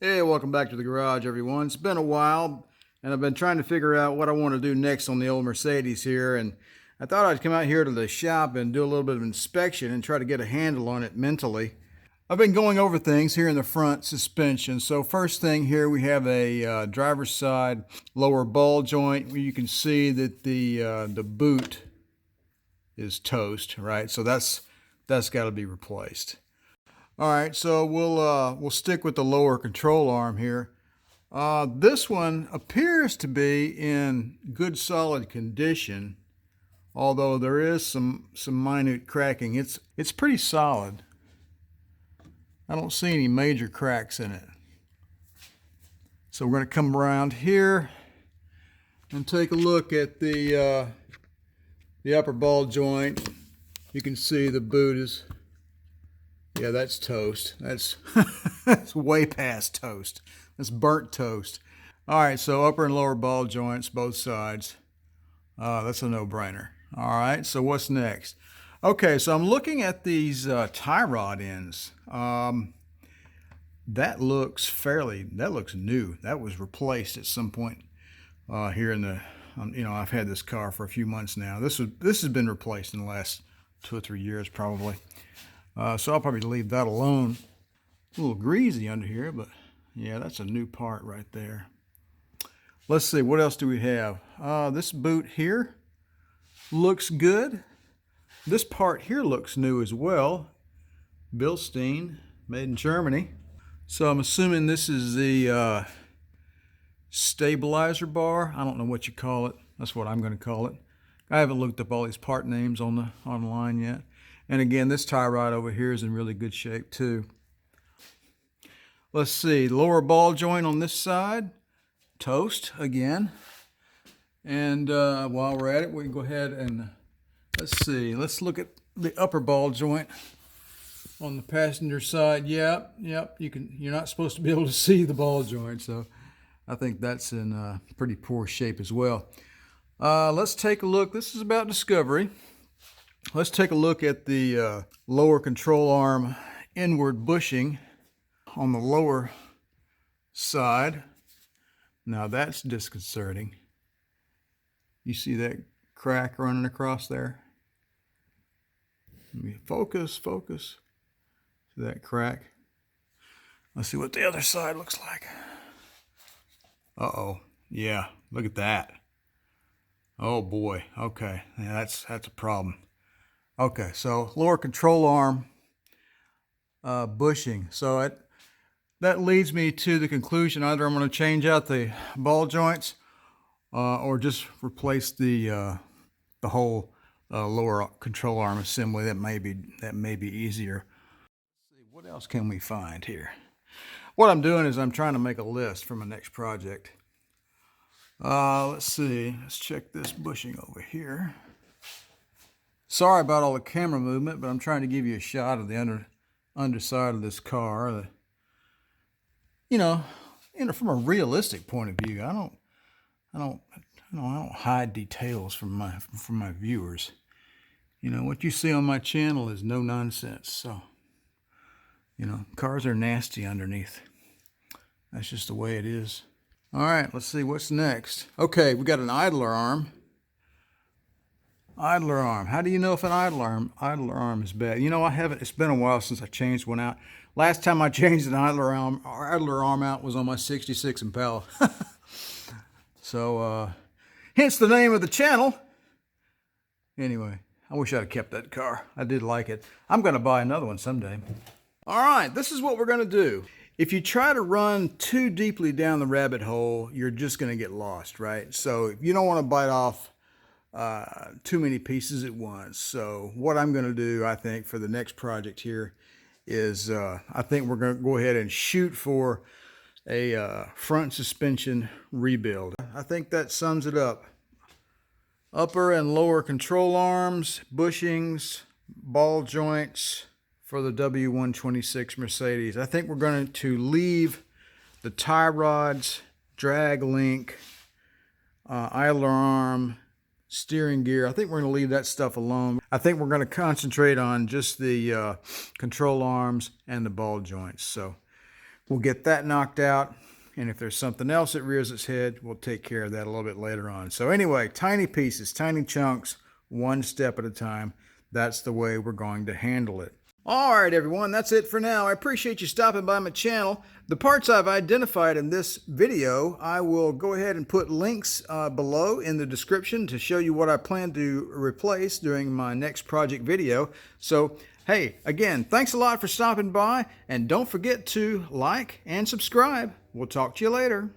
Hey, welcome back to the garage, everyone. It's been a while, and I've been trying to figure out what I want to do next on the old Mercedes here, and I thought I'd come out here to the shop and do a little bit of inspection and try to get a handle on it mentally. I've been going over things here in the front suspension. So first thing here, we have a driver's side lower ball joint where you can see that the boot is toast, right? So that's got to be replaced. All right, so we'll stick with the lower control arm here. This one appears to be in good solid condition, although there is some minute cracking. It's pretty solid. I don't see any major cracks in it. So we're going to come around here and take a look at the upper ball joint. You can see the boot is. Yeah, that's toast. That's that's way past toast. That's burnt toast. All right, so upper and lower ball joints, both sides. That's a no-brainer. All right, so what's next? Okay, so I'm looking at these tie rod ends. That looks new. That was replaced at some point here in the, I've had this car for a few months now. This has been replaced in the last 2 or 3 years probably. So I'll probably leave that alone. A little greasy under here, but yeah, that's a new part right there. Let's see, what else do we have? This boot here looks good. This part here looks new as well. Bilstein, made in Germany. So I'm assuming this is the stabilizer bar. I don't know what you call it. That's what I'm going to call it. I haven't looked up all these part names online yet. And again, this tie rod over here is in really good shape too. Let's see, lower ball joint on this side, toast again. And while we're at it, we can go ahead and let's look at the upper ball joint on the passenger side. Yep, you're not supposed to be able to see the ball joint, so I think that's in pretty poor shape as well. Let's take a look. This is about Discovery. Let's take a look at the lower control arm inward bushing on the lower side. Now that's disconcerting. You see that crack running across there? Let me focus. See that crack? Let's see what the other side looks like. Uh-oh. Yeah, look at that. Oh boy. Okay. Yeah, that's a problem. Okay, so lower control arm bushing. So that leads me to the conclusion either I'm going to change out the ball joints or just replace the whole lower control arm assembly. That may be easier. Let's see, what else can we find here? What I'm doing is I'm trying to make a list for my next project. Let's see. Let's check this bushing over here. Sorry about all the camera movement, but I'm trying to give you a shot of the underside of this car. From a realistic point of view, I don't hide details from my viewers. What you see on my channel is no nonsense. So, cars are nasty underneath. That's just the way it is. All right, let's see what's next. Okay, we got an idler arm. Idler arm. How do you know if an idler arm is bad? I haven't. It's been a while since I changed one out. Last time I changed an idler arm out was on my '66 Impala. So, hence the name of the channel. Anyway, I wish I'd have kept that car. I did like it. I'm going to buy another one someday. All right, this is what we're going to do. If you try to run too deeply down the rabbit hole, you're just going to get lost, right? So you don't want to bite off too many pieces at once. So what I'm going to do, I think, for the next project here is I think we're going to go ahead and shoot for a front suspension rebuild. I think that sums it up. Upper and lower control arms, bushings, ball joints for the W126 Mercedes. I think we're going to leave the tie rods, drag link, idler arm, steering gear. I think we're going to leave that stuff alone. I think we're going to concentrate on just the control arms and the ball joints. So We'll get that knocked out. And if there's something else that rears its head, we'll take care of that a little bit later on. So anyway, tiny pieces, tiny chunks, one step at a time. That's the way we're going to handle it. All right, everyone, that's it for now. I appreciate you stopping by my channel. The parts I've identified in this video, I will go ahead and put links below in the description to show you what I plan to replace during my next project video. So, hey, again, thanks a lot for stopping by, and don't forget to like and subscribe. We'll talk to you later.